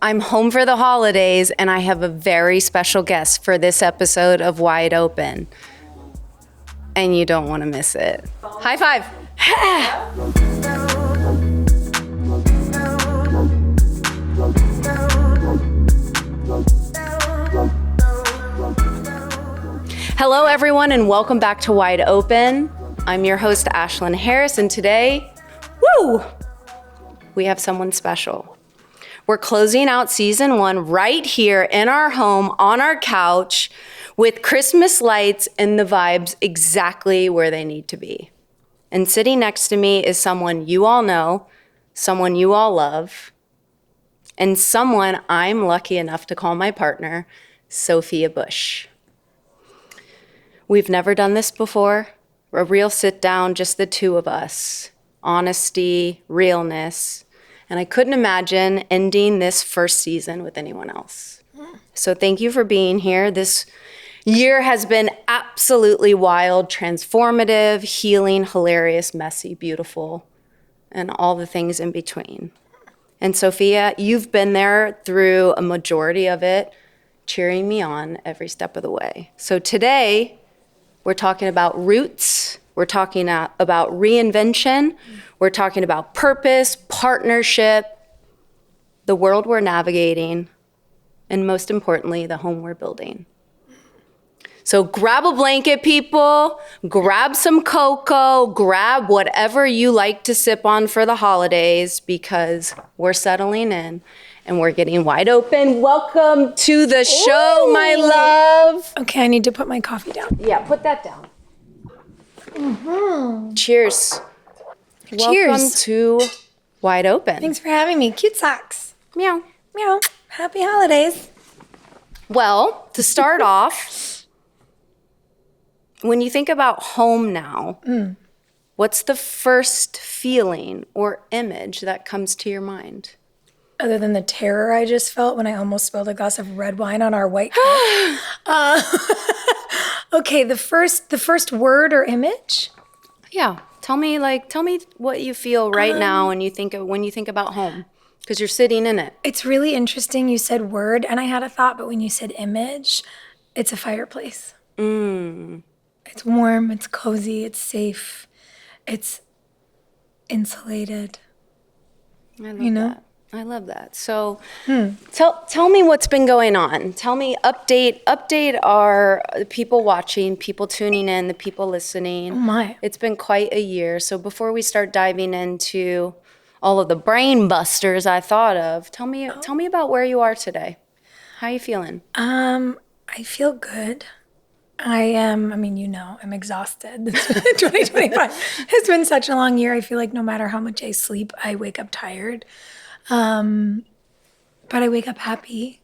I'm home for the holidays, and I have a very special guest for this episode of Wide Open. And you don't want to miss it. High five. Hello, everyone, and welcome back to Wide Open. I'm your host, Ashlyn Harris, and today, we have someone special. We're closing out season 1 right here in our home on our couch with Christmas lights and the vibes exactly where they need to be. And sitting next to me is someone you all know, someone you all love, and someone I'm lucky enough to call my partner, Sophia Bush. We've never done this before. A real sit down, just the two of us. Honesty, realness. And I couldn't imagine ending this first season with anyone else. So thank you for being here. This year has been absolutely wild, transformative, healing, hilarious, messy, beautiful, and all the things in between. And Sophia, you've been there through a majority of it, cheering me on every step of the way. So today, we're talking about roots. We're talking about reinvention. We're talking about purpose, partnership, the world we're navigating, and most importantly, the home we're building. So grab a blanket, people. Grab some cocoa. Grab whatever you like to sip on for the holidays because we're settling in. And we're getting wide open. Welcome to the show, my love. Okay, I need to put my coffee down. Yeah, put that down. Mm-hmm. Cheers. Welcome to Wide Open. Thanks for having me. Cute socks. Meow. Meow. Happy holidays. Well, to start off, when you think about home now, what's the first feeling or image that comes to your mind? Other than the terror I just felt when I almost spilled a glass of red wine on our white couch. Okay, the first word or image? Yeah, tell me what you feel right now when you think about home, because you're sitting in it. It's really interesting. You said word, and I had a thought, but when you said image, it's a fireplace. It's warm. It's cozy. It's safe. It's insulated. I love that. I love that. So tell me what's been going on. Tell me, update our people watching, people tuning in, the people listening. Oh my. It's been quite a year. So before we start diving into all of the brain busters I thought of, tell me about where you are today. How are you feeling? I feel good. I'm exhausted. 2025 has been such a long year. I feel like no matter how much I sleep, I wake up tired. But I wake up happy.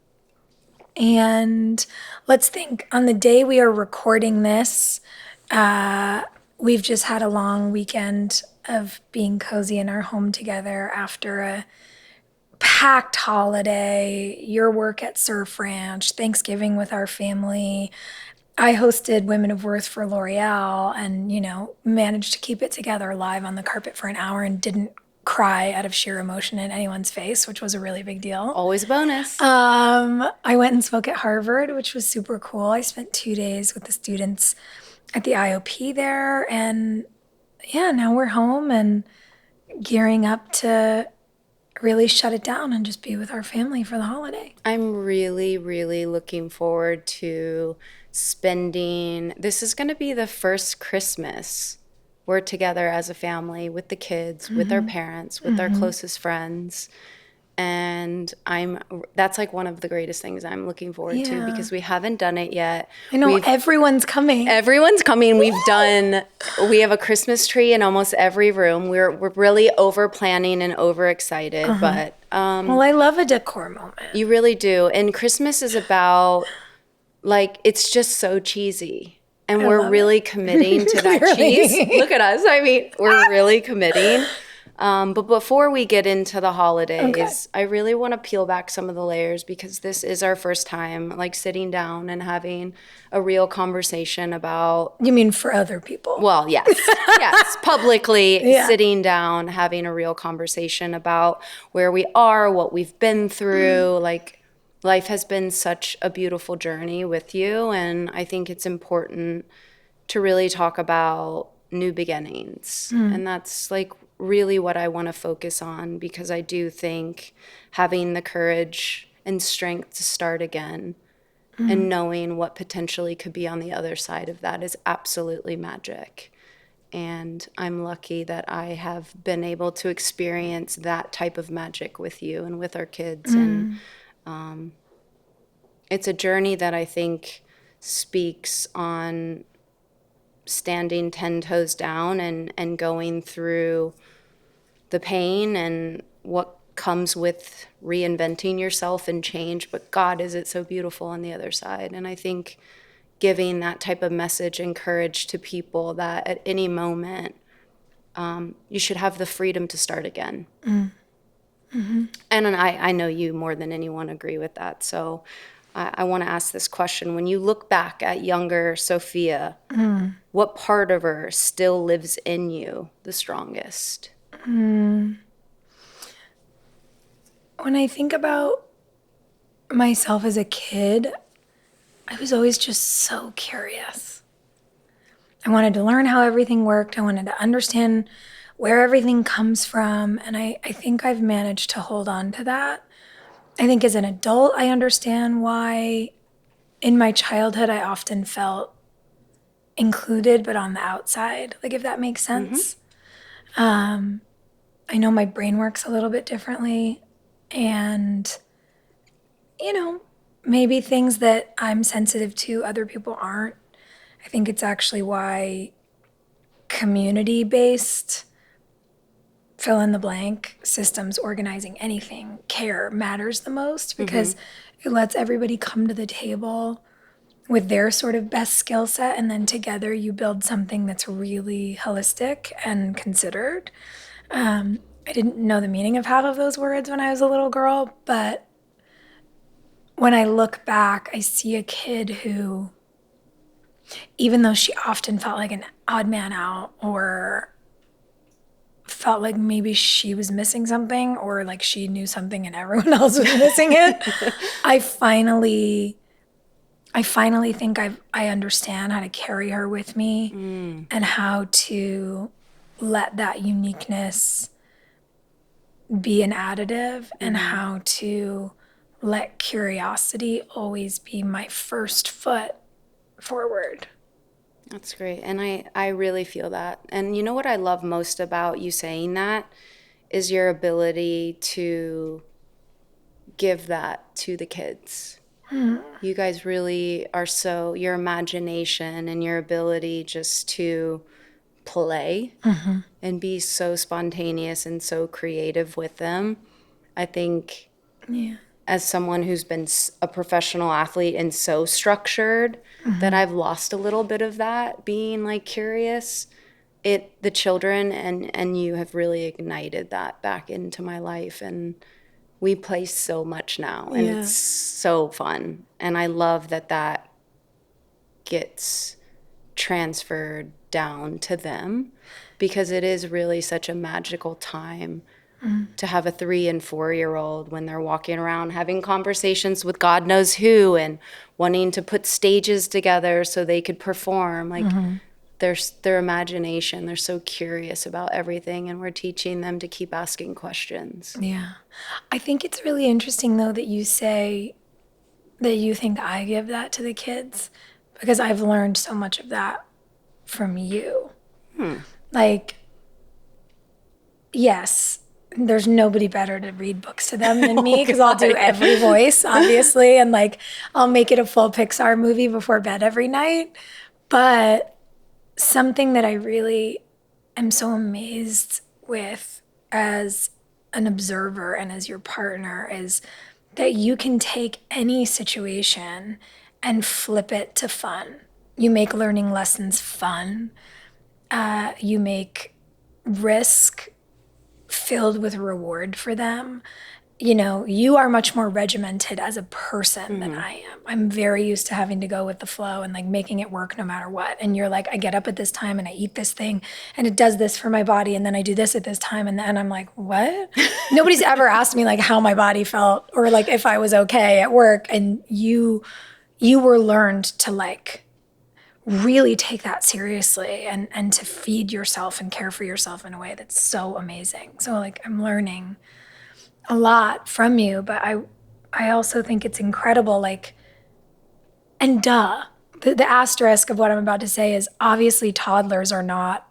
And let's think, on the day we are recording this, we've just had a long weekend of being cozy in our home together after a packed holiday, your work at Surf Ranch, Thanksgiving with our family. I hosted Women of Worth for L'Oreal and, managed to keep it together live on the carpet for an hour and didn't cry out of sheer emotion in anyone's face, which was a really big deal. Always a bonus. I went and spoke at Harvard, which was super cool. I spent 2 days with the students at the IOP there. And yeah, now we're home and gearing up to really shut it down and just be with our family for the holiday. I'm really, really looking forward to spending, this is going to be the first Christmas we're together as a family with the kids, with our parents, with our closest friends. And that's like one of the greatest things I'm looking forward to because we haven't done it yet. I know, everyone's coming. Everyone's coming. We have a Christmas tree in almost every room. We're really over planning and over excited, but well, I love a decor moment. You really do. And Christmas is about, it's just so cheesy. And we're really committing to that cheese. Look at us. We're really committing. But before we get into the holidays, I really want to peel back some of the layers because this is our first time like sitting down and having a real conversation about, You mean for other people? well, yes, yes, publicly Yeah. sitting down, having a real conversation about where we are, what we've been through. Like, life has been such a beautiful journey with you, and I think it's important to really talk about new beginnings. And that's like really what I want to focus on, because I do think having the courage and strength to start again and knowing what potentially could be on the other side of that is absolutely magic. And I'm lucky that I have been able to experience that type of magic with you and with our kids. And it's a journey that I think speaks on standing 10 toes down and going through the pain and what comes with reinventing yourself and change. But God, is it so beautiful on the other side. And I think giving that type of message and courage to people that at any moment you should have the freedom to start again. And I know you more than anyone agree with that. So I want to ask this question. When you look back at younger Sophia, what part of her still lives in you the strongest? When I think about myself as a kid, I was always just so curious. I wanted to learn how everything worked. I wanted to understand where everything comes from. And I think I've managed to hold on to that. I think as an adult, I understand why in my childhood I often felt included, but on the outside, like if that makes sense. I know my brain works a little bit differently. And, maybe things that I'm sensitive to, other people aren't. I think it's actually why community-based, fill in the blank, systems organizing anything, care matters the most, because it lets everybody come to the table with their sort of best skill set, and then together you build something that's really holistic and considered. I didn't know the meaning of half of those words when I was a little girl, but when I look back, I see a kid who, even though she often felt like an odd man out or felt like maybe she was missing something or like she knew something and everyone else was missing it, I finally think I understand how to carry her with me and how to let that uniqueness be an additive and how to let curiosity always be my first foot forward. That's great. And I really feel that. And you know what I love most about you saying that is your ability to give that to the kids. You guys really are so, your imagination and your ability just to play and be so spontaneous and so creative with them. I think as someone who's been a professional athlete and so structured that I've lost a little bit of that being like curious. The children and you have really ignited that back into my life, and we play so much now, and it's so fun. And I love that gets transferred down to them, because it is really such a magical time to have a 3 and 4-year-old when they're walking around having conversations with God knows who and wanting to put stages together so they could perform. Like their imagination, they're so curious about everything, and we're teaching them to keep asking questions. Yeah. I think it's really interesting, though, that you say that you think I give that to the kids, because I've learned so much of that from you. Like, yes, there's nobody better to read books to them than me, because I'll do every voice, obviously, and like I'll make it a full Pixar movie before bed every night. But something that I really am so amazed with as an observer and as your partner is that you can take any situation and flip it to fun. You make learning lessons fun. You make risk filled with reward for them. You know, you are much more regimented as a person than I am. I'm very used to having to go with the flow and like making it work no matter what. And you're like, I get up at this time and I eat this thing and it does this for my body. And then I do this at this time. And then I'm like, what? Nobody's ever asked me like how my body felt or like if I was okay at work. And you were learned to like really take that seriously and to feed yourself and care for yourself in a way that's so amazing. So like I'm learning a lot from you, but I also think it's incredible, like, and the asterisk of what I'm about to say is obviously toddlers are not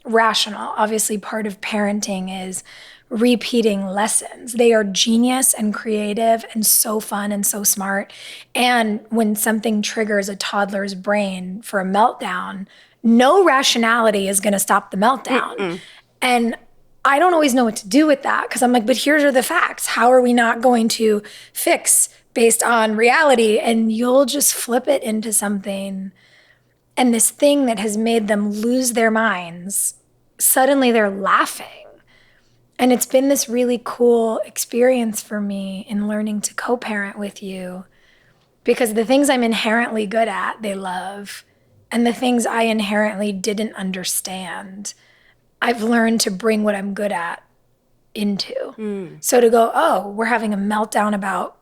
rational. Obviously part of parenting is repeating lessons. They are genius and creative and so fun and so smart. And when something triggers a toddler's brain for a meltdown, no rationality is going to stop the meltdown. And I don't always know what to do with that because I'm like, but here are the facts. How are we not going to fix based on reality? And you'll just flip it into something. And this thing that has made them lose their minds, suddenly they're laughing. And it's been this really cool experience for me in learning to co-parent with you because the things I'm inherently good at, they love. And the things I inherently didn't understand, I've learned to bring what I'm good at into. So to go, oh, we're having a meltdown about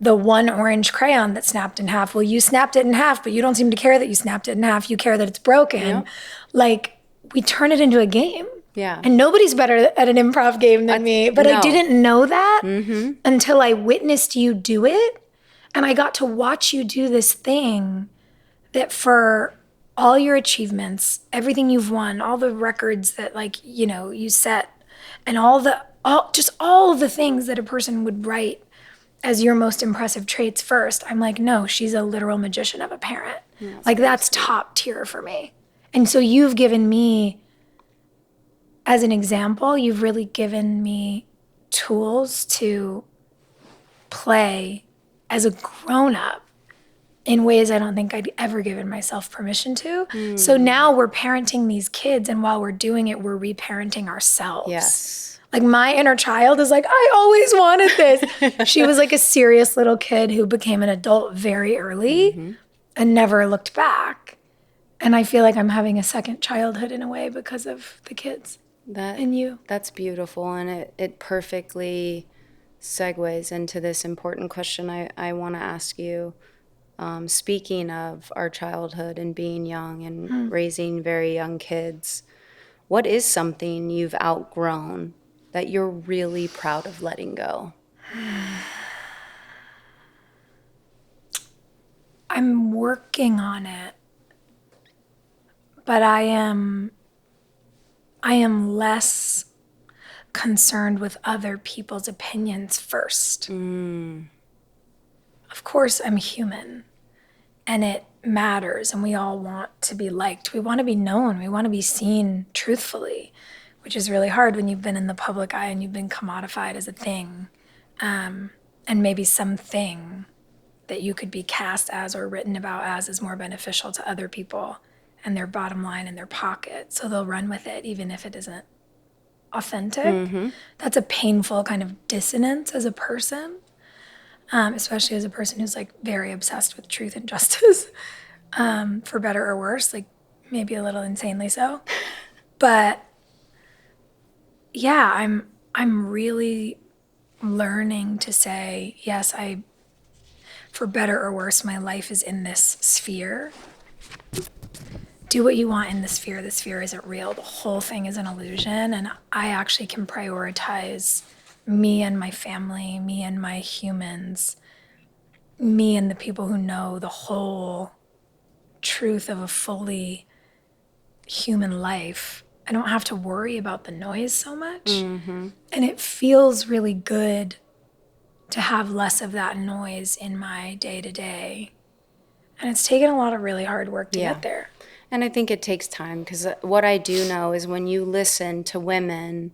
the one orange crayon that snapped in half. Well, you snapped it in half, but you don't seem to care that you snapped it in half. You care that it's broken. Yep. Like, we turn it into a game. Yeah. And nobody's better at an improv game than me. But I no. didn't know that until I witnessed you do it. And I got to watch you do this thing that for all your achievements, everything you've won, all the records that like, you know, you set and all of the things that a person would write as your most impressive traits first. I'm like, no, she's a literal magician of a parent. Like that's top tier for me. And so you've given me, as an example, you've really given me tools to play as a grown-up in ways I don't think I'd ever given myself permission to. So now we're parenting these kids, and while we're doing it, we're reparenting ourselves. Yes. Like my inner child is like, I always wanted this. She was like a serious little kid who became an adult very early and never looked back. And I feel like I'm having a second childhood in a way because of the kids and you. That's beautiful, and it perfectly segues into this important question I want to ask you. Speaking of our childhood and being young and raising very young kids, what is something you've outgrown that you're really proud of letting go? I'm working on it, but I am less concerned with other people's opinions first. Of course, I'm human, and it matters, and we all want to be liked. We want to be known. We want to be seen truthfully, which is really hard when you've been in the public eye and you've been commodified as a thing, and maybe something that you could be cast as or written about as is more beneficial to other people and their bottom line in their pocket. So they'll run with it even if it isn't authentic. That's a painful kind of dissonance as a person. Especially as a person who's like very obsessed with truth and justice, for better or worse, like maybe a little insanely so. But yeah, I'm really learning to say, yes, for better or worse, my life is in this sphere. Do what you want in the sphere. The sphere isn't real. The whole thing is an illusion. And I actually can prioritize me and my family, me and my humans, me and the people who know the whole truth of a fully human life. I don't have to worry about the noise so much. And it feels really good to have less of that noise in my day-to-day. And it's taken a lot of really hard work to get there. And I think it takes time, because what I do know is when you listen to women,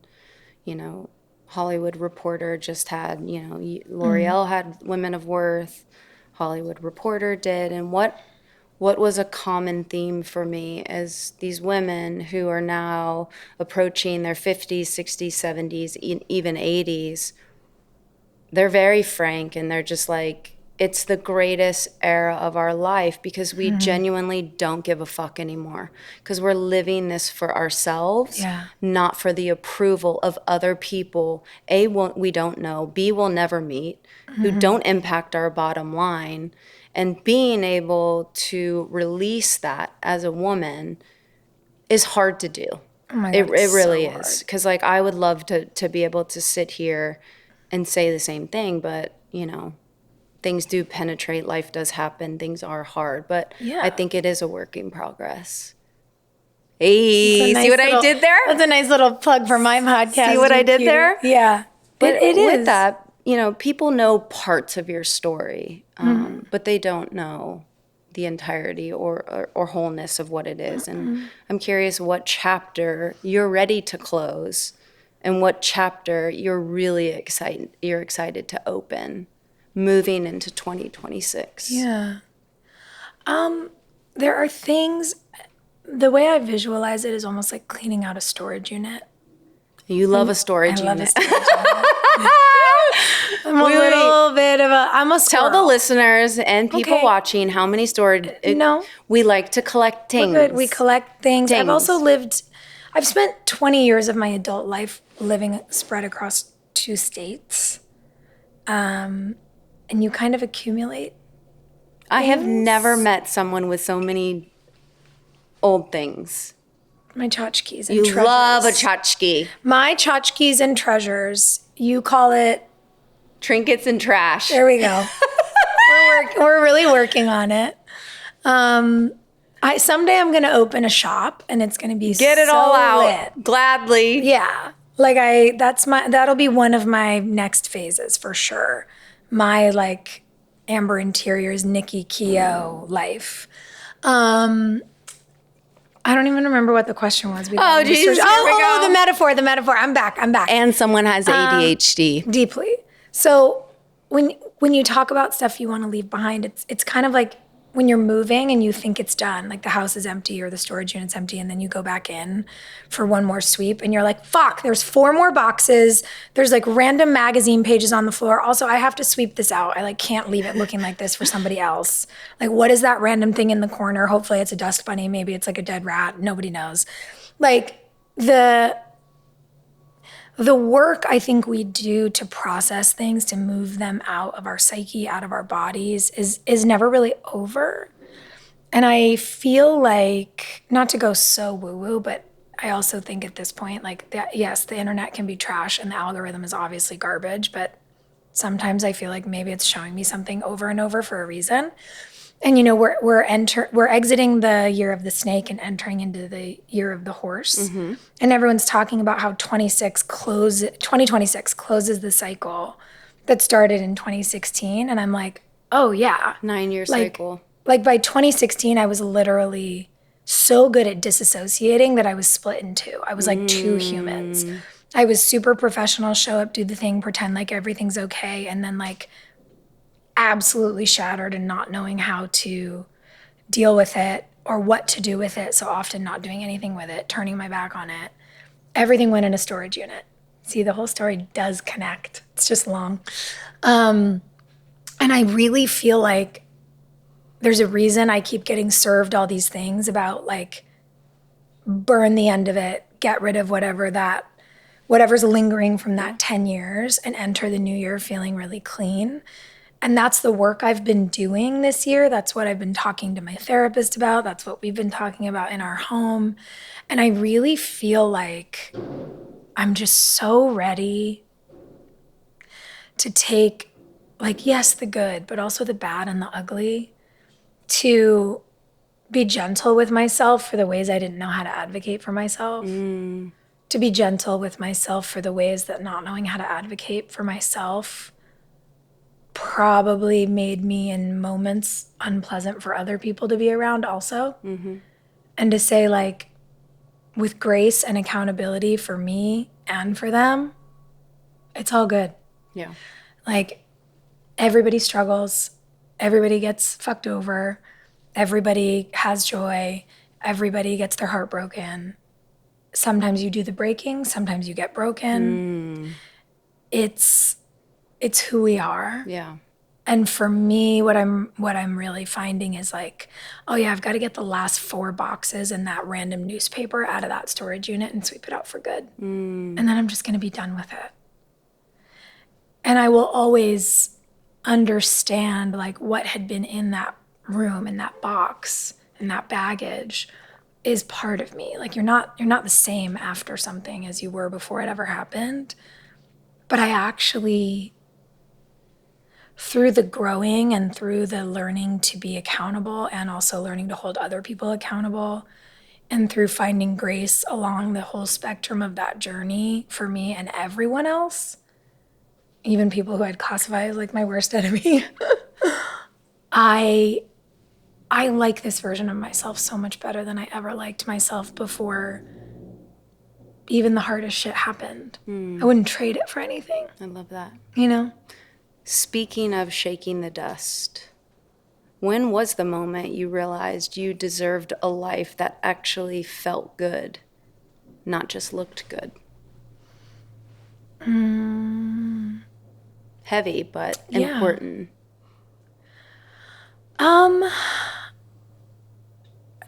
you know, Hollywood Reporter just had, you know, L'Oreal had Women of Worth, Hollywood Reporter did, and what what was a common theme for me is these women who are now approaching their 50s, 60s, 70s, even 80s. They're very frank, and they're just like, it's the greatest era of our life because we genuinely don't give a fuck anymore, because we're living this for ourselves, not for the approval of other people. A, we don't know, B, we'll never meet, who don't impact our bottom line. And being able to release that as a woman is hard to do. Oh my It God, it's really so is. hard. Because like I would love to be able to sit here and say the same thing, but you know, things do penetrate, life does happen, things are hard, but Yeah. I think it is a work in progress. Hey, see what I did there? That's a nice little plug for my podcast. See what I did there? Yeah. But it with is. that, you know, people know parts of your story, but they don't know the entirety or wholeness of what it is. And I'm curious what chapter you're ready to close and what chapter you're excited to open moving into 2026. Yeah. There are things, the way I visualize it is almost like cleaning out a storage unit. You love a storage I unit. love a storage unit. I'm a little bit of I'm a squirrel. Tell the listeners and people Okay. watching how many storage. No. We like to collect things. Good. We collect things. I've Things. also I've spent 20 years of my adult life living spread across 2 states. And you kind of accumulate. I have never met someone with so many old things. My tchotchkes and You treasures. love a tchotchke. My tchotchkes and treasures. You call it. Trinkets and trash. There we go. We're really working on it. Someday I'm gonna open a shop and it's gonna be Get it so all out lit. gladly. Yeah, like that'll be one of my next phases for sure. My like Amber Interiors, Nikki Keough life. I don't even remember what the question was. Oh, geez, here we go. The metaphor. I'm back. And someone has ADHD. Deeply. So when you talk about stuff you want to leave behind, it's kind of like when you're moving and you think it's done, like the house is empty or the storage unit's empty, and then you go back in for one more sweep and you're like, fuck, there's 4 more boxes. There's like random magazine pages on the floor. Also, I have to sweep this out. I like can't leave it looking like this for somebody else. Like, what is that random thing in the corner? Hopefully it's a dust bunny. Maybe it's like a dead rat. Nobody knows. Like the work I think we do to process things, to move them out of our psyche, out of our bodies is never really over. And I feel like, not to go so woo-woo, but I also think at this point, like, yes, the internet can be trash and the algorithm is obviously garbage, but sometimes I feel like maybe it's showing me something over and over for a reason. And you know, we're exiting the year of the snake and entering into the year of the horse. Mm-hmm. And everyone's talking about how 2026 closes the cycle that started in 2016. And I'm like, oh yeah. 9-year cycle. Like by 2016, I was literally so good at disassociating that I was split in 2. I was like 2 humans. I was super professional, show up, do the thing, pretend like everything's okay. And then like absolutely shattered and not knowing how to deal with it or what to do with it. So often not doing anything with it, turning my back on it. Everything went in a storage unit. See, the whole story does connect. It's just long. And I really feel like there's a reason I keep getting served all these things about like burn the end of it, get rid of whatever's lingering from that 10 years and enter the new year feeling really clean. And that's the work I've been doing this year. That's what I've been talking to my therapist about. That's what we've been talking about in our home. And I really feel like I'm just so ready to take, like, yes, the good, but also the bad and the ugly, to be gentle with myself for the ways I didn't know how to advocate for myself, to be gentle with myself for the ways that not knowing how to advocate for myself probably made me in moments unpleasant for other people to be around also. Mm-hmm. And to say, like, with grace and accountability for me and for them, it's all good. Yeah. Like, everybody struggles, everybody gets fucked over, Everybody has joy. Everybody gets their heart broken. Sometimes you do the breaking, sometimes you get broken. It's who we are. Yeah. And for me, what I'm really finding is like, oh yeah, I've got to get the last 4 boxes in that random newspaper out of that storage unit and sweep it out for good. And then I'm just going to be done with it. And I will always understand like what had been in that room, in that box, in that baggage is part of me. Like you're not the same after something as you were before it ever happened. But I actually, through the growing and through the learning to be accountable and also learning to hold other people accountable, and through finding grace along the whole spectrum of that journey for me and everyone else, even people who I'd classify as like my worst enemy, I like this version of myself so much better than I ever liked myself before even the hardest shit happened. I wouldn't trade it for anything. I love that. You know? Speaking of shaking the dust, when was the moment you realized you deserved a life that actually felt good, not just looked good? Heavy, but Yeah. important.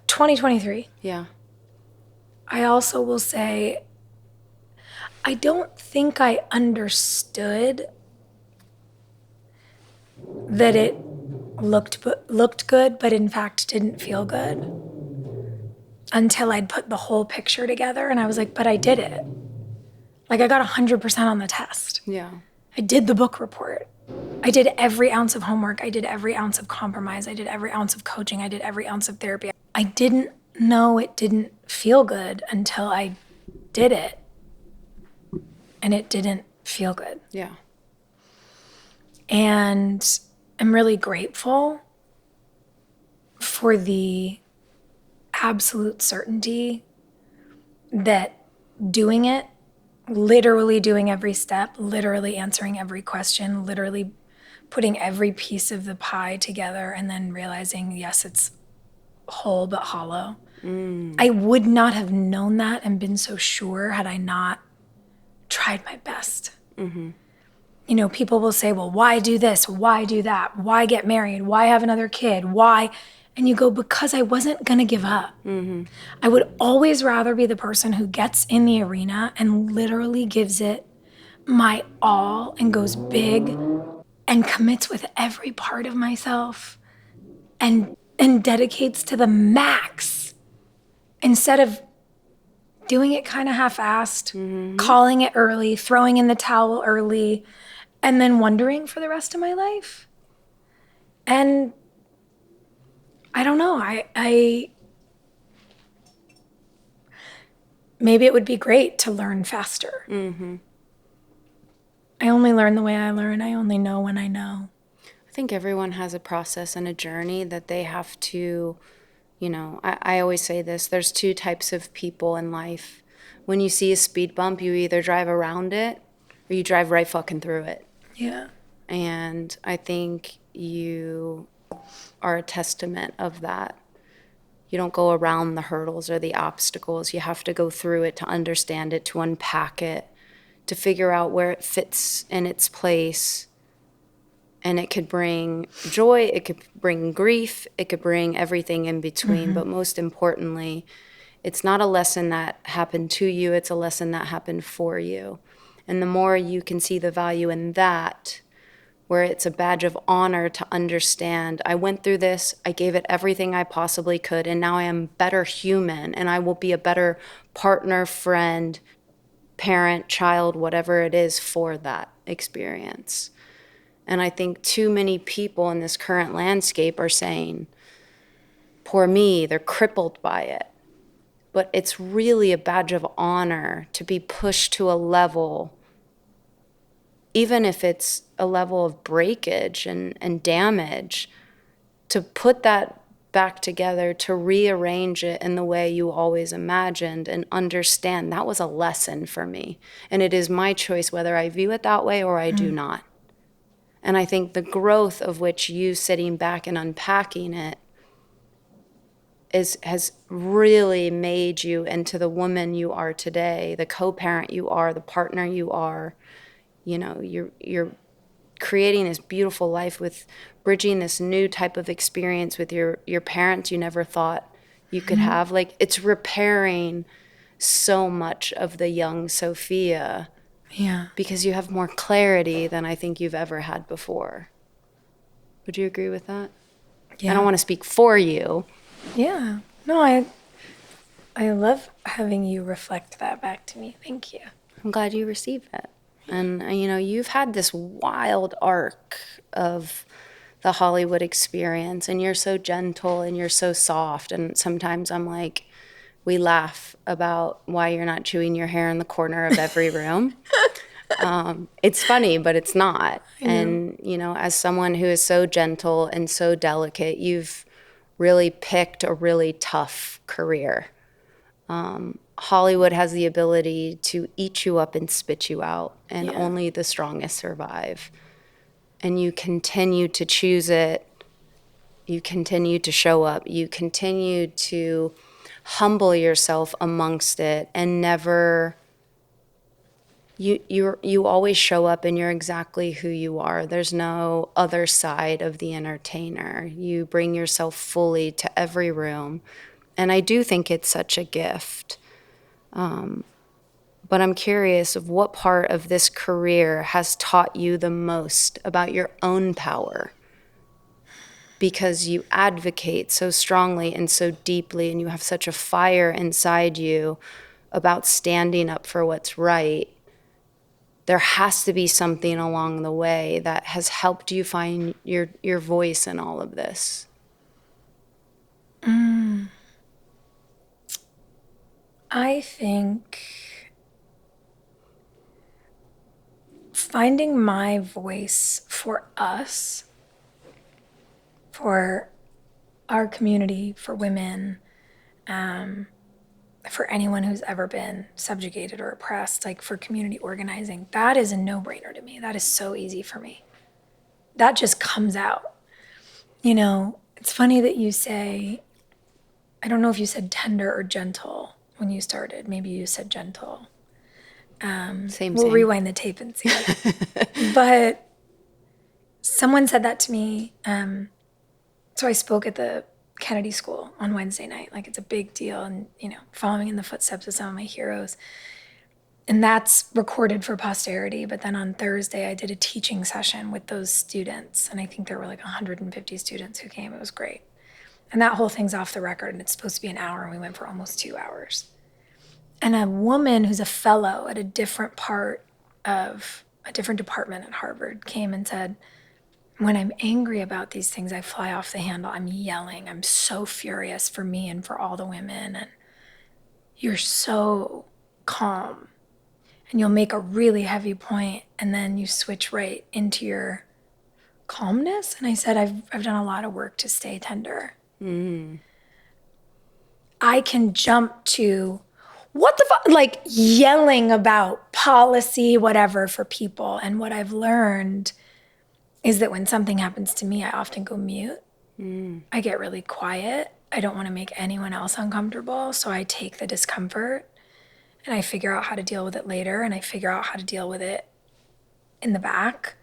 2023. Yeah. I also will say, I don't think I understood that it looked good, but in fact didn't feel good until I'd put the whole picture together and I was like, but I did it. Like I got 100% on the test. Yeah. I did the book report. I did every ounce of homework. I did every ounce of compromise. I did every ounce of coaching. I did every ounce of therapy. I didn't know it didn't feel good until I did it. And it didn't feel good. Yeah. And I'm really grateful for the absolute certainty that doing it, literally doing every step, literally answering every question, literally putting every piece of the pie together and then realizing, yes, it's whole but hollow. I would not have known that and been so sure had I not tried my best. You know, people will say, well, why do this? Why do that? Why get married? Why have another kid? Why? And you go, because I wasn't going to give up. I would always rather be the person who gets in the arena and literally gives it my all and goes big and commits with every part of myself and dedicates to the max instead of doing it kind of half-assed, calling it early, throwing in the towel early, and then wondering for the rest of my life. And I don't know, I maybe it would be great to learn faster. I only learn the way I learn. I only know when I know. I think everyone has a process and a journey that they have to, you know, I always say this, there's 2 types of people in life. When you see a speed bump, you either drive around it or you drive right fucking through it. Yeah. And I think you are a testament of that. You don't go around the hurdles or the obstacles. You have to go through it to understand it, to unpack it, to figure out where it fits in its place. And it could bring joy, it could bring grief, it could bring everything in between. But most importantly, it's not a lesson that happened to you, it's a lesson that happened for you. And the more you can see the value in that, where it's a badge of honor to understand, I went through this, I gave it everything I possibly could, and now I am a better human, and I will be a better partner, friend, parent, child, whatever it is for that experience. And I think too many people in this current landscape are saying, poor me, they're crippled by it. But it's really a badge of honor to be pushed to a level, even if it's a level of breakage and damage, to put that back together, to rearrange it in the way you always imagined and understand that was a lesson for me. And it is my choice whether I view it that way or I do not. And I think the growth of which you sitting back and unpacking it has really made you into the woman you are today, the co-parent you are, the partner you are. You know, you're creating this beautiful life with bridging this new type of experience with your parents you never thought you could have. Like, it's repairing so much of the young Sophia. Yeah. Because you have more clarity than I think you've ever had before. Would you agree with that? Yeah. I don't want to speak for you. Yeah. No, I love having you reflect that back to me. Thank you. I'm glad you receive it. And, you know, you've had this wild arc of the Hollywood experience, and you're so gentle and you're so soft. And sometimes I'm like, we laugh about why you're not chewing your hair in the corner of every room. It's funny, but it's not. And, you know, as someone who is so gentle and so delicate, you've really picked a really tough career. Hollywood has the ability to eat you up and spit you out, and only the strongest survive. And you continue to choose it. You continue to show up. You continue to humble yourself amongst it, and never. You always show up, and you're exactly who you are. There's no other side of the entertainer. You bring yourself fully to every room, and I do think it's such a gift. But I'm curious of what part of this career has taught you the most about your own power, because you advocate so strongly and so deeply, and you have such a fire inside you about standing up for what's right. There has to be something along the way that has helped you find your voice in all of this. I think finding my voice for us, for our community, for women, for anyone who's ever been subjugated or oppressed, like for community organizing, that is a no-brainer to me. That is so easy for me. That just comes out. You know, it's funny that you say, I don't know if you said tender or gentle when you started. Maybe you said gentle. Same. We'll rewind the tape and see. But someone said that to me. So I spoke at the Kennedy School on Wednesday night. Like, it's a big deal, and, you know, following in the footsteps of some of my heroes. And that's recorded for posterity. But then on Thursday, I did a teaching session with those students. And I think there were like 150 students who came. It was great. And that whole thing's off the record, and it's supposed to be an hour, and we went for almost 2 hours. And a woman who's a fellow at a different department at Harvard came and said, when I'm angry about these things, I fly off the handle. I'm yelling. I'm so furious for me and for all the women. And you're so calm. And you'll make a really heavy point, and then you switch right into your calmness. And I said, I've done a lot of work to stay tender. I can jump to what the fuck, like yelling about policy, whatever, for people. And what I've learned is that when something happens to me, I often go mute. I get really quiet. I don't want to make anyone else uncomfortable. So I take the discomfort and I figure out how to deal with it later, and I figure out how to deal with it in the back.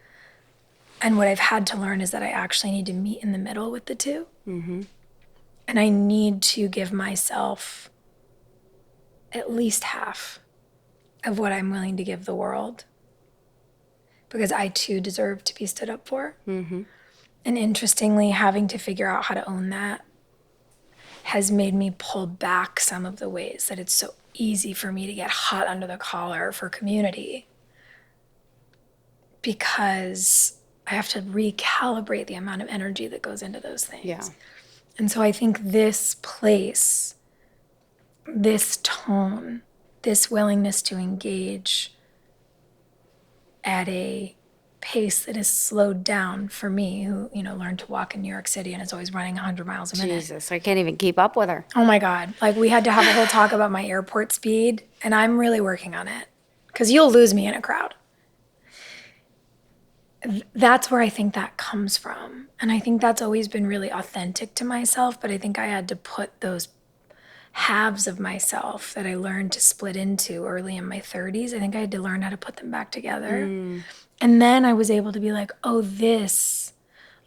And what I've had to learn is that I actually need to meet in the middle with the two. And I need to give myself at least half of what I'm willing to give the world, because I too deserve to be stood up for. And interestingly, having to figure out how to own that has made me pull back some of the ways that it's so easy for me to get hot under the collar for community, because I have to recalibrate the amount of energy that goes into those things. Yeah. And so I think this place, this tone, this willingness to engage at a pace that is slowed down for me, who, you know, learned to walk in New York City and is always running 100 miles a minute. Jesus, I can't even keep up with her. Oh my God. Like, we had to have a whole talk about my airport speed, and I'm really working on it, because you'll lose me in a crowd. that's where I think that comes from. And I think that's always been really authentic to myself, but I think I had to put those halves of myself that I learned to split into early in my 30s. I think I had to learn how to put them back together. And then I was able to be like, oh, this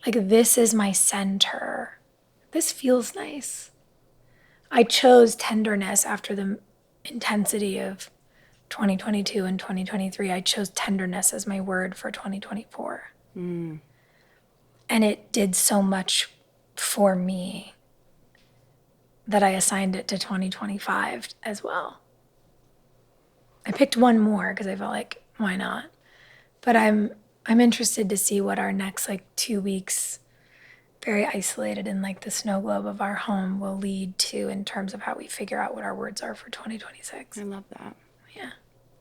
is my center. This feels nice. I chose tenderness after the intensity of 2022 and 2023. I chose tenderness as my word for 2024. And it did so much for me that I assigned it to 2025 as well. I picked one more because I felt like, why not? But I'm interested to see what our next 2 weeks, very isolated in the snow globe of our home, will lead to in terms of how we figure out what our words are for 2026. I love that. Yeah.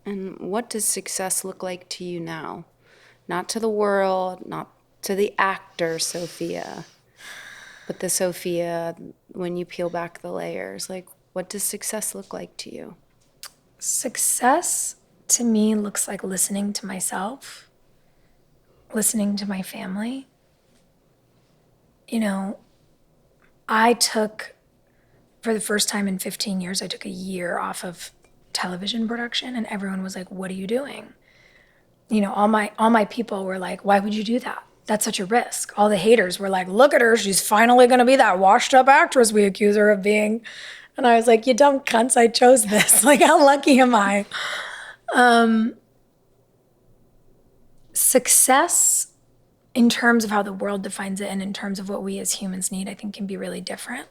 And what does success look like to you now? Not to the world, not to the actor Sophia, but the Sophia when you peel back the layers. What does success look like to you? Success to me looks like listening to myself, listening to my family. I took, for the first time in 15 years, I took a year off of television production, and everyone was like, what are you doing? All my people were like, why would you do that? That's such a risk. All the haters were like, look at her, she's finally gonna be that washed up actress we accuse her of being. And I was like, you dumb cunts, I chose this. How lucky am I? Success, in terms of how the world defines it and in terms of what we as humans need, I think can be really different.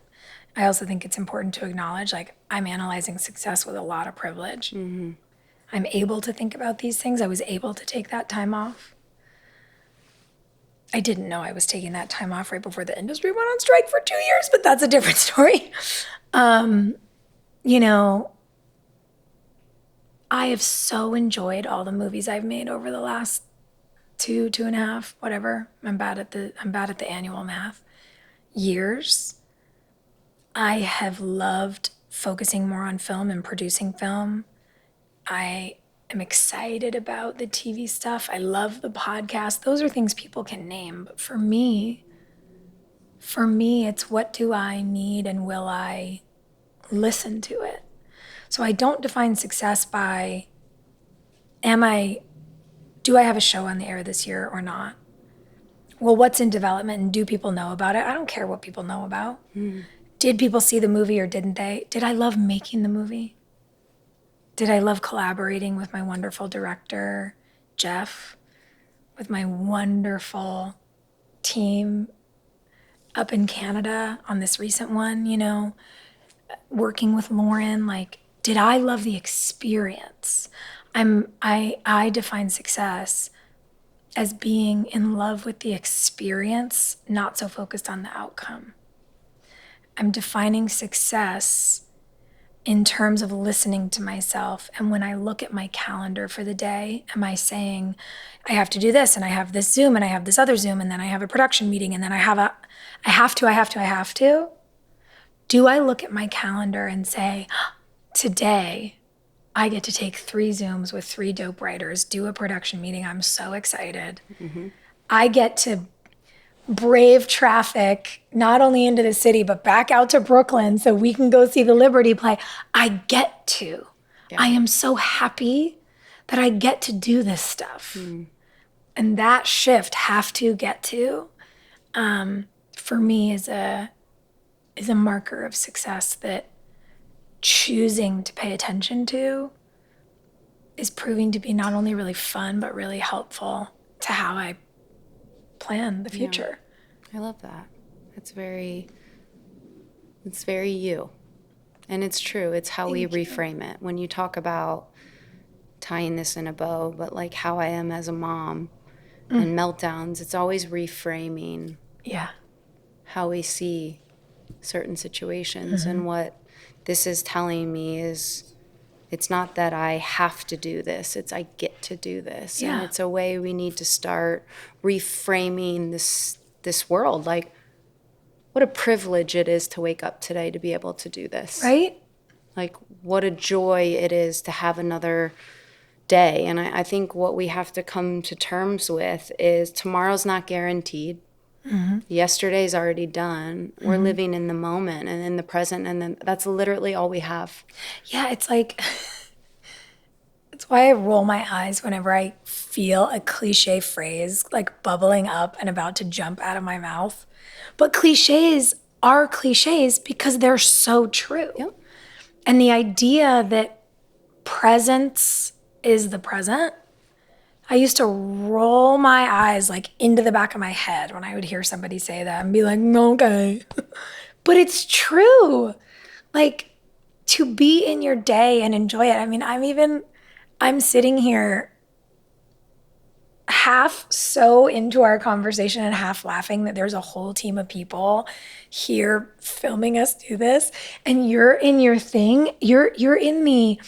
I also think it's important to acknowledge, I'm analyzing success with a lot of privilege. Mm-hmm. I'm able to think about these things. I was able to take that time off. I didn't know I was taking that time off right before the industry went on strike for 2 years, but that's a different story. I have so enjoyed all the movies I've made over the last 2.5, whatever. I'm bad at the annual math. Years. I have loved focusing more on film and producing film. I am excited about the TV stuff. I love the podcast. Those are things people can name. But for me, it's what do I need and will I listen to it? So I don't define success by do I have a show on the air this year or not? Well, what's in development and do people know about it? I don't care what people know about. Did people see the movie or didn't they? Did I love making the movie? Did I love collaborating with my wonderful director, Jeff, with my wonderful team up in Canada on this recent one, working with Lauren? Did I love the experience? I define success as being in love with the experience, not so focused on the outcome. I'm defining success in terms of listening to myself. And when I look at my calendar for the day, am I saying, I have to do this, and I have this Zoom, and I have this other Zoom, and then I have a production meeting, and then I have to? Do I look at my calendar and say, today, I get to take 3 Zooms with 3 dope writers, do a production meeting. I'm so excited. Mm-hmm. I get to brave traffic, not only into the city, but back out to Brooklyn so we can go see the Liberty play. I get to. Yeah. I am so happy that I get to do this stuff. And that shift, have to, get to, for me is a marker of success that choosing to pay attention to is proving to be not only really fun, but really helpful to how I plan the future. Yeah. I love that. It's very you. And it's true. It's how we reframe it. When you talk about tying this in a bow, but how I am as a mom and meltdowns, it's always reframing how we see certain situations. And what this is telling me is it's not that I have to do this, it's I get to do this. Yeah. And it's a way we need to start reframing this world. What a privilege it is to wake up today to be able to do this. Right? What a joy it is to have another day. And I think what we have to come to terms with is tomorrow's not guaranteed. Yesterday's already done. We're living in the moment and in the present, and then that's literally all we have. Yeah, it's like, it's why I roll my eyes whenever I feel a cliche phrase like bubbling up and about to jump out of my mouth. But cliches are cliches because they're so true. Yep. And the idea that presence is the present, I used to roll my eyes like into the back of my head when I would hear somebody say that and be like, okay. But it's true. Like, to be in your day and enjoy it. I mean, I'm sitting here half so into our conversation and half laughing that there's a whole team of people here filming us do this, and you're in your thing. You're in the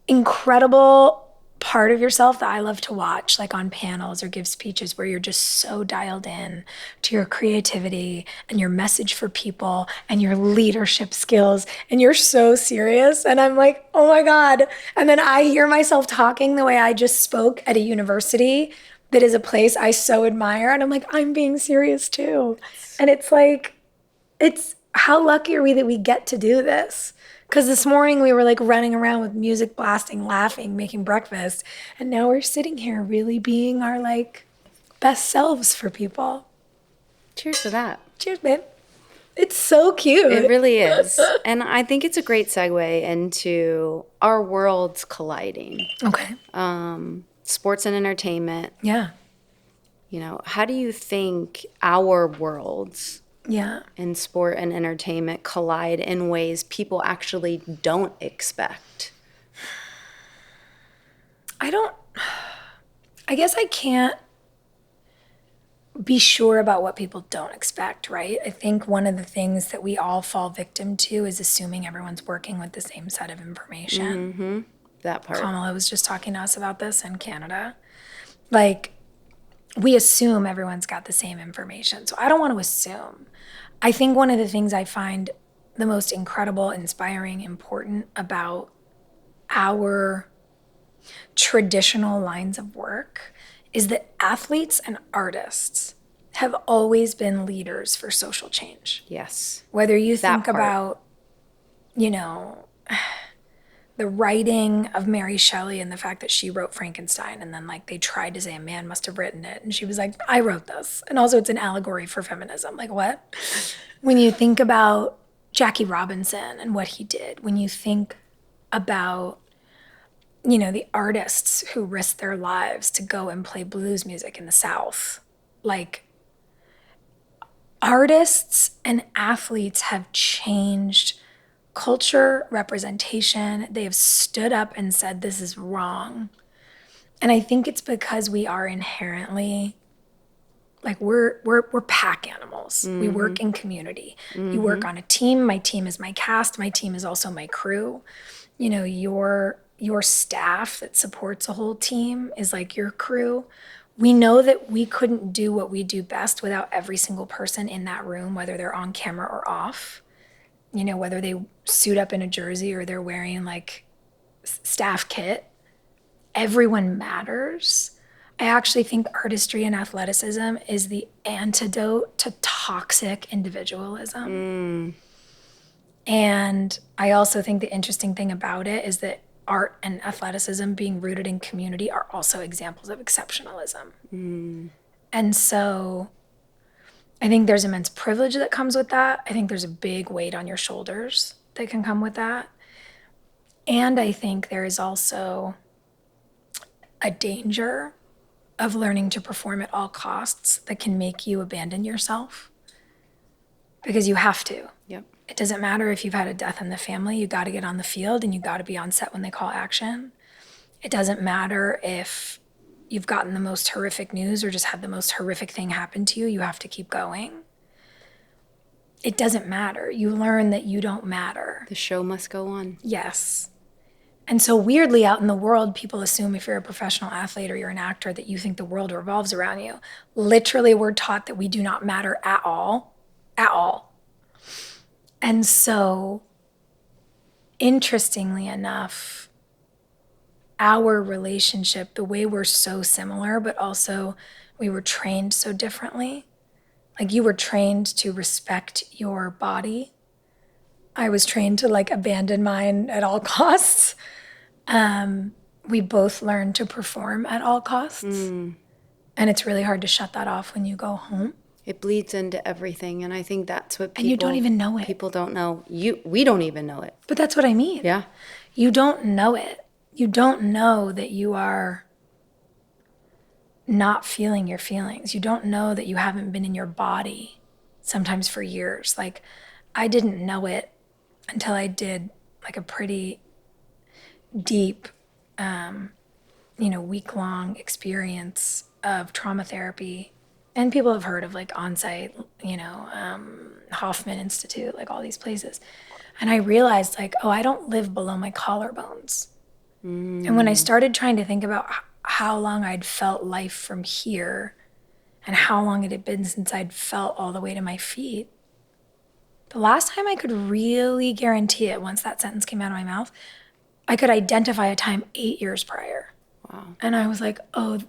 incredible part of yourself that I love to watch, like on panels or give speeches, where you're just so dialed in to your creativity and your message for people and your leadership skills, and you're so serious. And I'm like, oh my God. And then I hear myself talking the way I just spoke at a university that is a place I so admire. And I'm like, I'm being serious too. And it's like, it's how lucky are we that we get to do this? Because this morning we were like running around with music blasting, laughing, making breakfast. And now we're sitting here really being our like best selves for people. Cheers to that. Cheers, babe. It's so cute. It really is. And I think it's a great segue into our worlds colliding. Okay. Sports and entertainment. Yeah. You know, how do you think our worlds Yeah. in sport and entertainment collide in ways people actually don't expect? I guess I can't be sure about what people don't expect, right? I think one of the things that we all fall victim to is assuming everyone's working with the same set of information. That part. Kamala was just talking to us about this in Canada. Like, we assume everyone's got the same information. So I don't want to assume. I think one of the things I find the most incredible, inspiring, important about our traditional lines of work is that athletes and artists have always been leaders for social change. Yes. Whether you That think part. about, you know, the writing of Mary Shelley and the fact that she wrote Frankenstein, and then like they tried to say a man must have written it, and she was like, I wrote this. And also it's an allegory for feminism. Like, what? When you think about Jackie Robinson and what he did, when you think about, you know, the artists who risked their lives to go and play blues music in the South, like, artists and athletes have changed culture, representation. They have stood up and said, this is wrong. And I think it's because we are inherently, like, we're pack animals. We work in community. You work on a team. My team is my cast. My team is also my crew. You know, your staff that supports a whole team is like your crew. We know that we couldn't do what we do best without every single person in that room, whether they're on camera or off. You know, whether they suit up in a jersey or they're wearing like staff kit, everyone matters. I actually think artistry and athleticism is the antidote to toxic individualism. And I also think the interesting thing about it is that art and athleticism being rooted in community are also examples of exceptionalism. And so I think there's immense privilege that comes with that. I think there's a big weight on your shoulders that can come with that. And I think there is also a danger of learning to perform at all costs that can make you abandon yourself, because you have to. Yep. It doesn't matter if you've had a death in the family, you got to get on the field and you got to be on set when they call action. It doesn't matter if you've gotten the most horrific news or just had the most horrific thing happen to you, you have to keep going. It doesn't matter. You learn that you don't matter. The show must go on. Yes. And so weirdly out in the world, people assume if you're a professional athlete or you're an actor that you think the world revolves around you. Literally, we're taught that we do not matter at all. At all. And so, interestingly enough, our relationship, the way we're so similar, but also we were trained so differently. Like you were trained to respect your body. I was trained to like abandon mine at all costs. We both learned to perform at all costs. And it's really hard to shut that off when you go home. It bleeds into everything, and I think that's what people... And you don't even know it. People don't know. We don't even know it. But that's what I mean. Yeah. You don't know it. You don't know that you are not feeling your feelings. You don't know that you haven't been in your body sometimes for years. Like, I didn't know it until I did like a pretty deep, week-long experience of trauma therapy. And people have heard of like on-site, Hoffman Institute, like all these places. And I realized like, oh, I don't live below my collarbones. And when I started trying to think about how long I'd felt life from here and how long it had been since I'd felt all the way to my feet, the last time I could really guarantee it, once that sentence came out of my mouth, I could identify a time 8 years prior. Wow. And I was like, oh.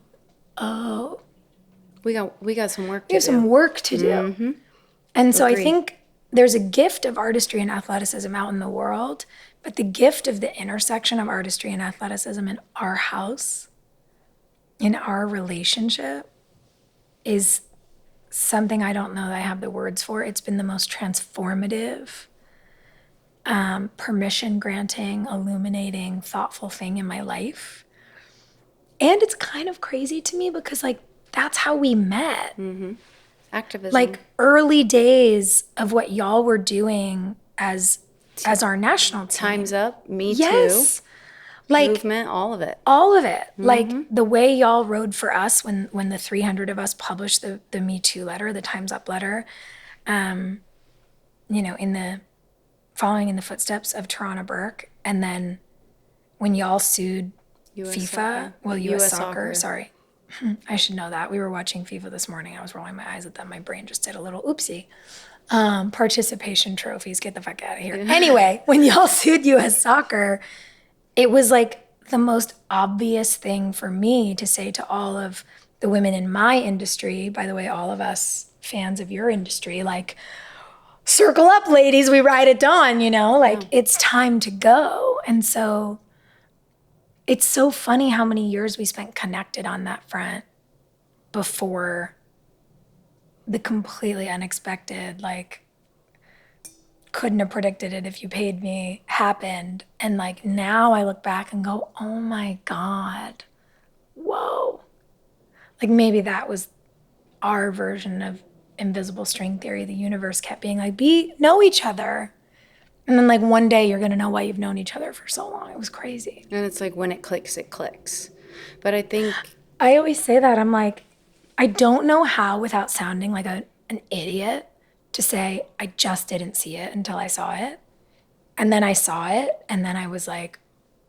We got some work to do. We have some work to do. Mm-hmm. And so Agreed. I think there's a gift of artistry and athleticism out in the world, but the gift of the intersection of artistry and athleticism in our house, in our relationship, is something I don't know that I have the words for. It's been the most transformative, permission-granting, illuminating, thoughtful thing in my life. And it's kind of crazy to me because, like, that's how we met. Mm-hmm. Activism. Like, early days of what y'all were doing as our national team. Time's Up, Me Yes. Too, like movement, all of it. all of it. Like the way y'all rode for us when the 300 of us published the Me Too letter, the Time's Up letter, in the following in the footsteps of Tarana Burke, and then when y'all sued US FIFA, soccer. US US soccer, soccer. sorry. I should know that. We were watching FIFA this morning. I was rolling my eyes at them. My brain just did a little oopsie. Participation trophies, get the fuck out of here. Anyway, when y'all sued US soccer, it was like the most obvious thing for me to say to all of the women in my industry, by the way, all of us fans of your industry, like, circle up, ladies, we ride at dawn, it's time to go. And so it's so funny how many years we spent connected on that front before the completely unexpected, like, couldn't have predicted it if you paid me, happened. And like now I look back and go, oh my God, whoa. Like maybe that was our version of invisible string theory. The universe kept being like, know each other. And then like one day you're gonna know why you've known each other for so long. It was crazy. And it's like when it clicks, it clicks. But I think... I always say that. I'm like, I don't know how without sounding like an idiot to say, I just didn't see it until I saw it. And then I saw it, and then I was like,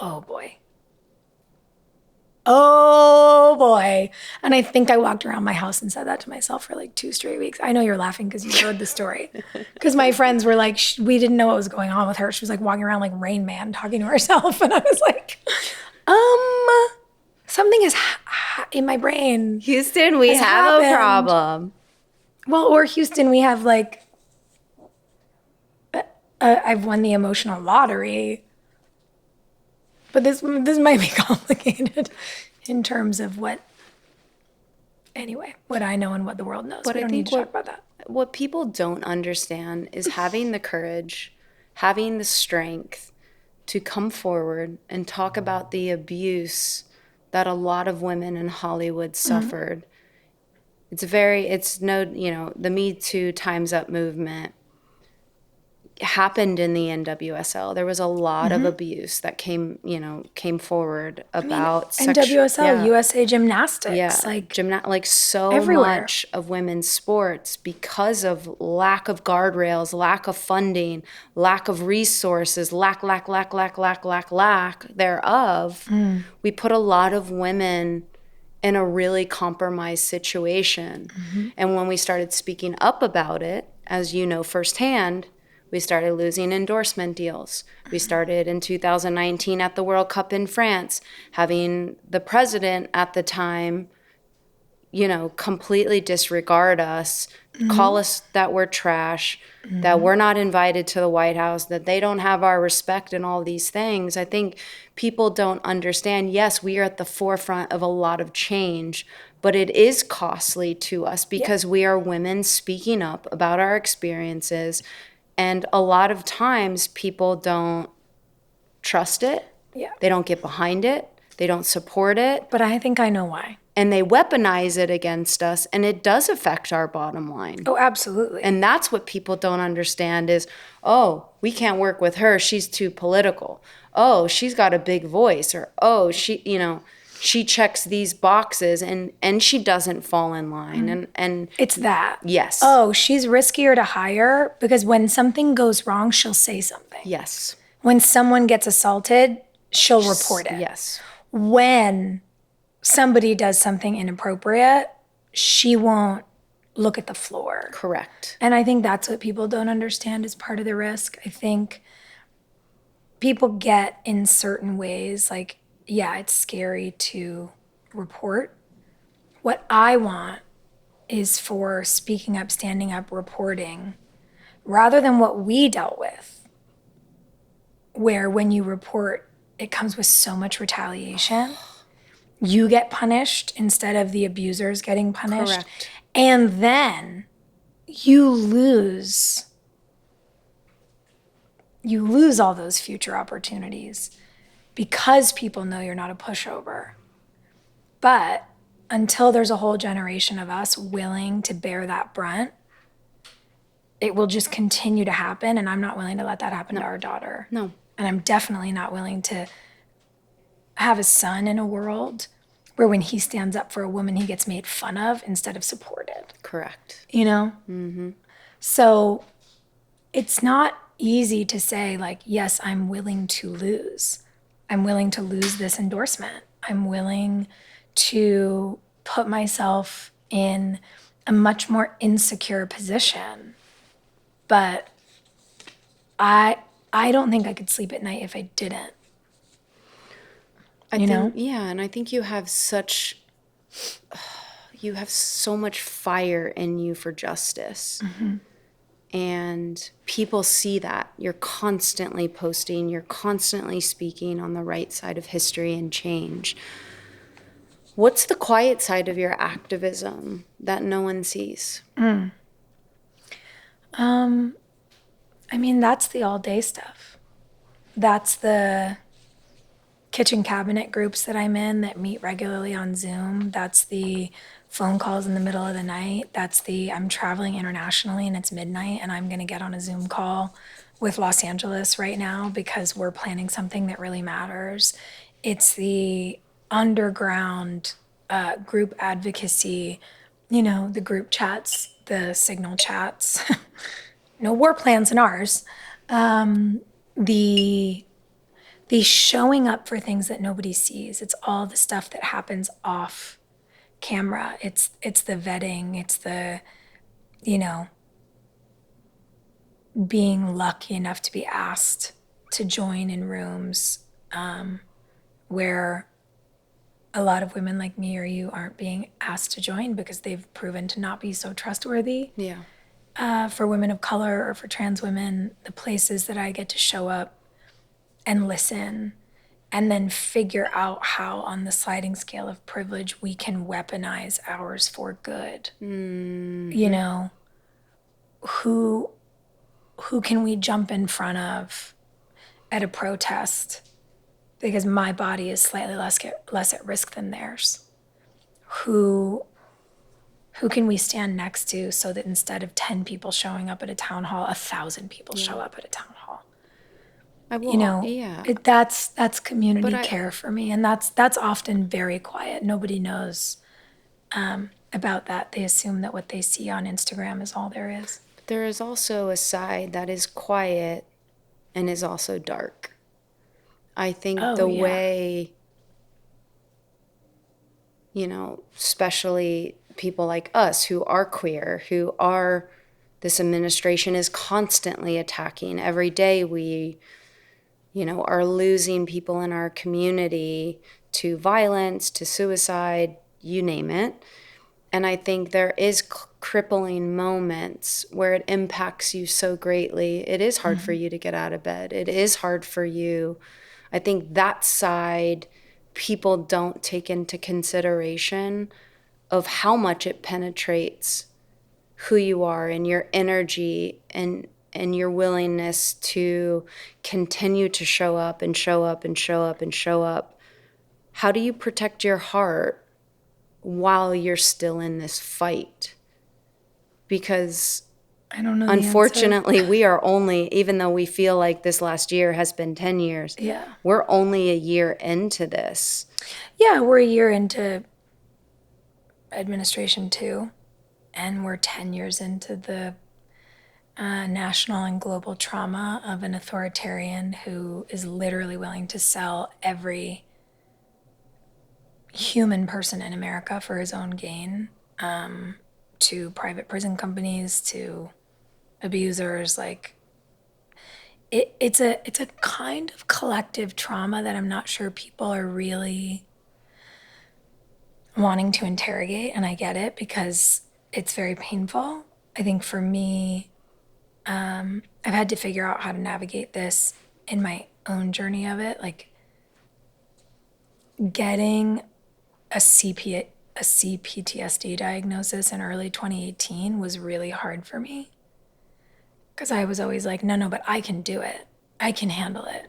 oh boy. Oh boy. And I think I walked around my house and said that to myself for like 2 straight weeks. I know you're laughing because you heard the story. Because my friends were like, we didn't know what was going on with her. She was like walking around like Rain Man talking to herself. And I was like, something is in my brain. Houston, we have a problem. Well, or Houston, we have like, I've won the emotional lottery. But this might be complicated in terms of what I know and what the world knows. But we don't need to talk about that. What people don't understand is having the courage, having the strength to come forward and talk about the abuse that a lot of women in Hollywood suffered. The Me Too Time's Up movement happened in the NWSL. There was a lot of abuse that came forward about NWSL, USA Gymnastics, so everywhere. Much of women's sports, because of lack of guardrails, lack of funding, lack of resources, lack thereof. We put a lot of women in a really compromised situation. And when we started speaking up about it, as you know firsthand, We started losing endorsement deals. We started in 2019 at the World Cup in France, having the president at the time, completely disregard us, call us that we're trash, that we're not invited to the White House, that they don't have our respect and all these things. I think people don't understand, yes, we are at the forefront of a lot of change, but it is costly to us because we are women speaking up about our experiences. And a lot of times people don't trust it. Yeah. They don't get behind it. They don't support it. But I think I know why. And they weaponize it against us, and it does affect our bottom line. Oh, absolutely. And that's what people don't understand is, oh, we can't work with her. She's too political. Oh, she's got a big voice. Or, oh, she checks these boxes and she doesn't fall in line. And it's that. Yes. Oh, she's riskier to hire because when something goes wrong, she'll say something. Yes. When someone gets assaulted, she'll report it. Yes. When somebody does something inappropriate, she won't look at the floor. Correct. And I think that's what people don't understand is part of the risk. I think people get in certain ways, like, yeah, it's scary to report. What I want is for speaking up, standing up, reporting, rather than what we dealt with, where when you report, it comes with so much retaliation. You get punished instead of the abusers getting punished. Correct. And then you lose all those future opportunities because people know you're not a pushover. But until there's a whole generation of us willing to bear that brunt, it will just continue to happen. And I'm not willing to let that happen to our daughter. No. And I'm definitely not willing to have a son in a world where when he stands up for a woman, he gets made fun of instead of supported. Correct. Mm-hmm. So it's not easy to say, like, yes, I'm willing to lose. I'm willing to lose this endorsement. I'm willing to put myself in a much more insecure position. But I don't think I could sleep at night if I didn't. Yeah, and I think you have so much fire in you for justice. Mm-hmm. And people see that. You're constantly posting, you're constantly speaking on the right side of history and change. What's the quiet side of your activism that no one sees? I mean, that's the all-day stuff. That's the kitchen cabinet groups that I'm in that meet regularly on Zoom. That's the phone calls in the middle of the night. That's the I'm traveling internationally and it's midnight and I'm going to get on a Zoom call with Los Angeles right now because we're planning something that really matters. It's the underground group advocacy, the group chats, the signal chats. No war plans in ours. The showing up for things that nobody sees. It's all the stuff that happens off camera. It's the vetting. It's the, being lucky enough to be asked to join in rooms where a lot of women like me or you aren't being asked to join because they've proven to not be so trustworthy. Yeah. For women of color or for trans women, the places that I get to show up and listen and then figure out how on the sliding scale of privilege we can weaponize ours for good. Mm-hmm. Who can we jump in front of at a protest because my body is slightly less at risk than theirs? Who can we stand next to so that instead of 10 people showing up at a town hall, 1,000 people show up at a town hall? That's community care for me, and that's often very quiet. Nobody knows about that. They assume that what they see on Instagram is all there is. There is also a side that is quiet and is also dark. I think way, especially people like us who are queer, who are this administration is constantly attacking. Every day we, are losing people in our community to violence, to suicide, you name it. And I think there is crippling moments where it impacts you so greatly. It is hard for you to get out of bed. It is hard for you. I think that side people don't take into consideration of how much it penetrates who you are and your energy and your willingness to continue to show up and show up and show up and show up. How do you protect your heart while you're still in this fight? Because I don't know. Unfortunately, we are only, even though we feel like this last year has been 10 years, we're only a year into this. Yeah, we're a year into administration 2, and we're 10 years into the national and global trauma of an authoritarian who is literally willing to sell every human person in America for his own gain, to private prison companies, to abusers. Like, it's a kind of collective trauma that I'm not sure people are really wanting to interrogate, and I get it because it's very painful. I think for me, I've had to figure out how to navigate this in my own journey of it. Like, getting a CPTSD diagnosis in early 2018 was really hard for me because I was always like, no, but I can do it. I can handle it.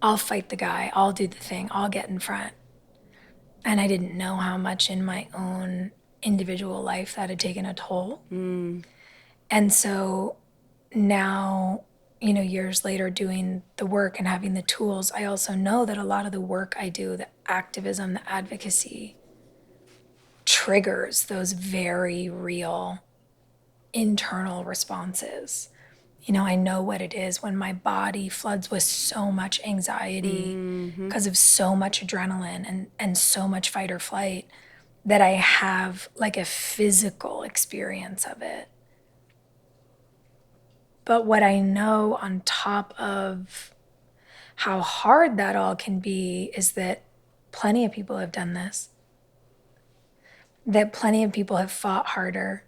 I'll fight the guy. I'll do the thing. I'll get in front. And I didn't know how much in my own individual life that had taken a toll. And so now, years later doing the work and having the tools, I also know that a lot of the work I do, the activism, the advocacy, triggers those very real internal responses. I know what it is when my body floods with so much anxiety because of so much adrenaline and so much fight or flight that I have like a physical experience of it. But what I know on top of how hard that all can be is that plenty of people have done this, that plenty of people have fought harder,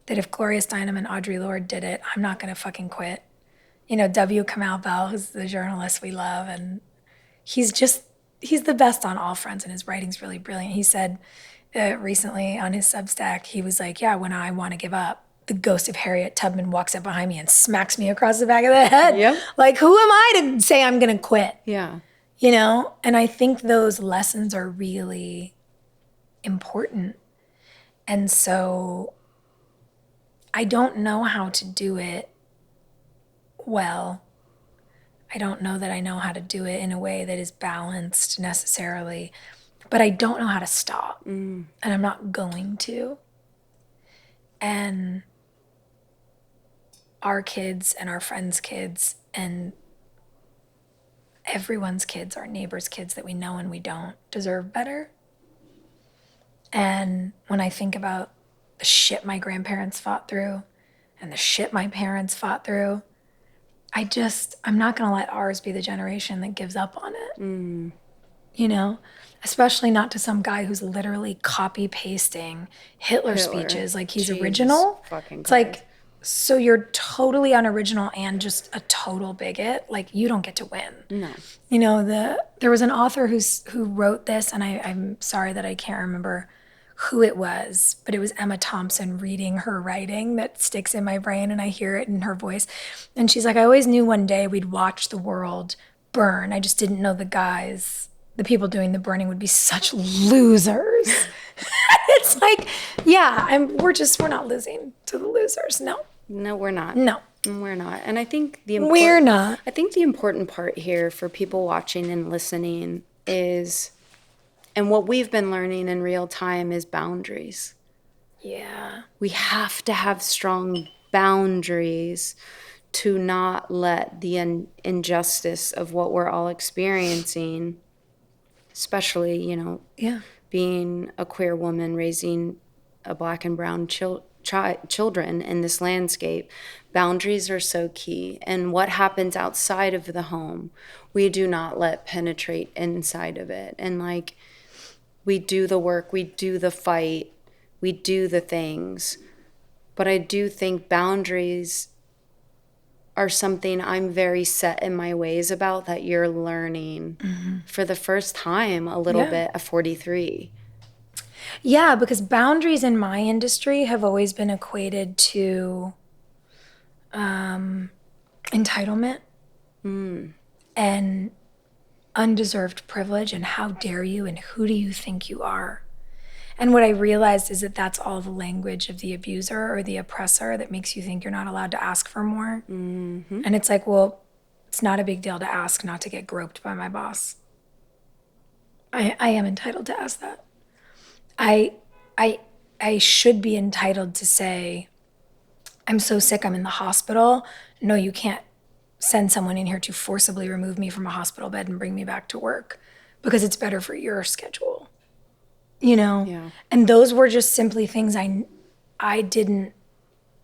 that if Gloria Steinem and Audre Lorde did it, I'm not going to fucking quit. W. Kamau Bell, who's the journalist we love, and he's the best on all fronts, and his writing's really brilliant. He said recently on his Substack, he was like, yeah, when I want to give up, the ghost of Harriet Tubman walks up behind me and smacks me across the back of the head. Yep. Like, who am I to say I'm going to quit? Yeah. And I think those lessons are really important. And so I don't know how to do it well. I don't know that I know how to do it in a way that is balanced necessarily, but I don't know how to stop. And I'm not going to. And our kids and our friends' kids and everyone's kids, our neighbors' kids that we know and we don't, deserve better. And when I think about the shit my grandparents fought through and the shit my parents fought through, I'm not going to let ours be the generation that gives up on it. Especially not to some guy who's literally copy pasting Hitler speeches like he's original. It's like, so you're totally unoriginal and just a total bigot. Like, you don't get to win. No. There was an author who wrote this, and I'm sorry that I can't remember who it was, but it was Emma Thompson reading her writing that sticks in my brain, and I hear it in her voice. And she's like, I always knew one day we'd watch the world burn. I just didn't know the people doing the burning would be such losers. It's like, yeah, we're not losing to the losers. No, we're not. No, we're not. And I think we're not. I think the important part here for people watching and listening is, and what we've been learning in real time, is boundaries. Yeah. We have to have strong boundaries to not let the injustice of what we're all experiencing, especially, being a queer woman raising a Black and brown children, children in this landscape, boundaries are so key. And what happens outside of the home, we do not let penetrate inside of it. And like, we do the work, we do the fight, we do the things. But I do think boundaries are something I'm very set in my ways about, that you're learning for the first time a little bit at 43. Yeah, because boundaries in my industry have always been equated to entitlement and undeserved privilege, and how dare you, and who do you think you are? And what I realized is that that's all the language of the abuser or the oppressor that makes you think you're not allowed to ask for more. Mm-hmm. And it's like, well, it's not a big deal to ask not to get groped by my boss. I am entitled to ask that. I should be entitled to say, I'm so sick, I'm in the hospital. No, you can't send someone in here to forcibly remove me from a hospital bed and bring me back to work, because it's better for your schedule. You know? Yeah. And those were just simply things I didn't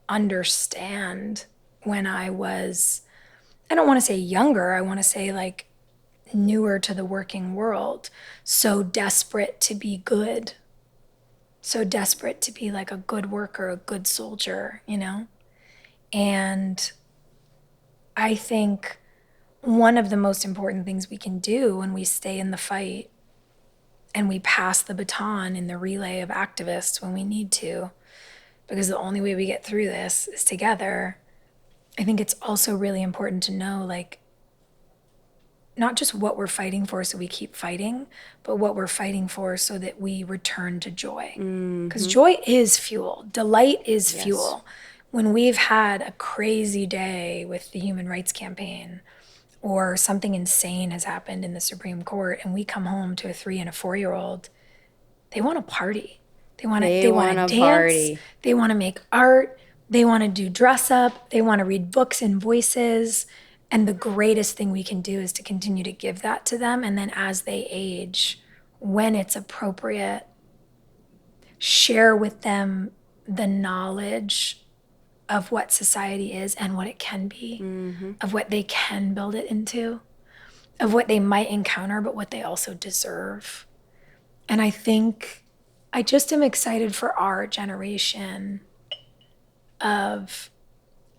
understand when I was, I don't want to say younger, I want to say like newer to the working world, so desperate to be good, so desperate to be like a good worker, a good soldier, you know? And I think one of the most important things we can do when we stay in the fight and we pass the baton in the relay of activists when we need to, because the only way we get through this is together. I think it's also really important to know, like, not just what we're fighting for so we keep fighting, but what we're fighting for so that we return to joy. Because joy is fuel. Delight is fuel. When we've had a crazy day with the Human Rights Campaign, or something insane has happened in the Supreme Court, and we come home to a 3 and a 4-year-old, they want to party. They want to dance. Party. They want to make art. They want to do dress up. They want to read books and voices. And the greatest thing we can do is to continue to give that to them. And then as they age, when it's appropriate, share with them the knowledge of what society is and what it can be, of what they can build it into, of what they might encounter, but what they also deserve. And I think I just am excited for our generation of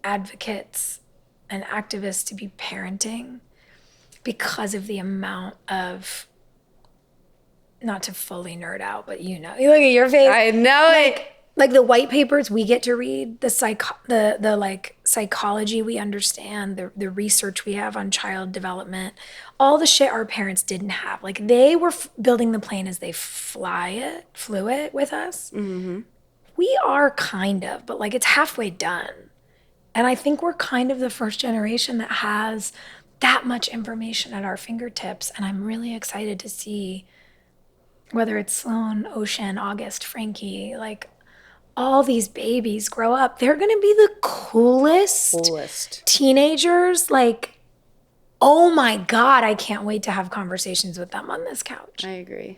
advocates and activists to be parenting, because of the amount of, not to fully nerd out, but you know, you look at your face. I know it. Like the white papers we get to read, the psychology we understand, the research we have on child development, all the shit our parents didn't have. Like they were building the plane as they flew it with us. Mm-hmm. We are kind of, but like it's halfway done. And I think we're kind of the first generation that has that much information at our fingertips. And I'm really excited to see whether it's Sloan, Ocean, August, Frankie, like all these babies grow up. They're going to be the coolest teenagers. Like, oh my God, I can't wait to have conversations with them on this couch. I agree.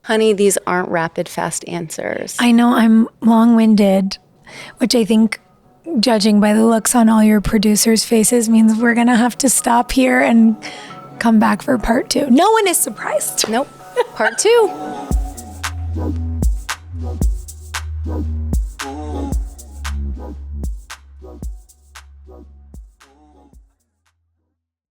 Honey, these aren't rapid, fast answers. I know I'm long-winded, which I think, judging by the looks on all your producers' faces, means we're going to have to stop here and come back for part 2. No one is surprised. Nope. Part 2.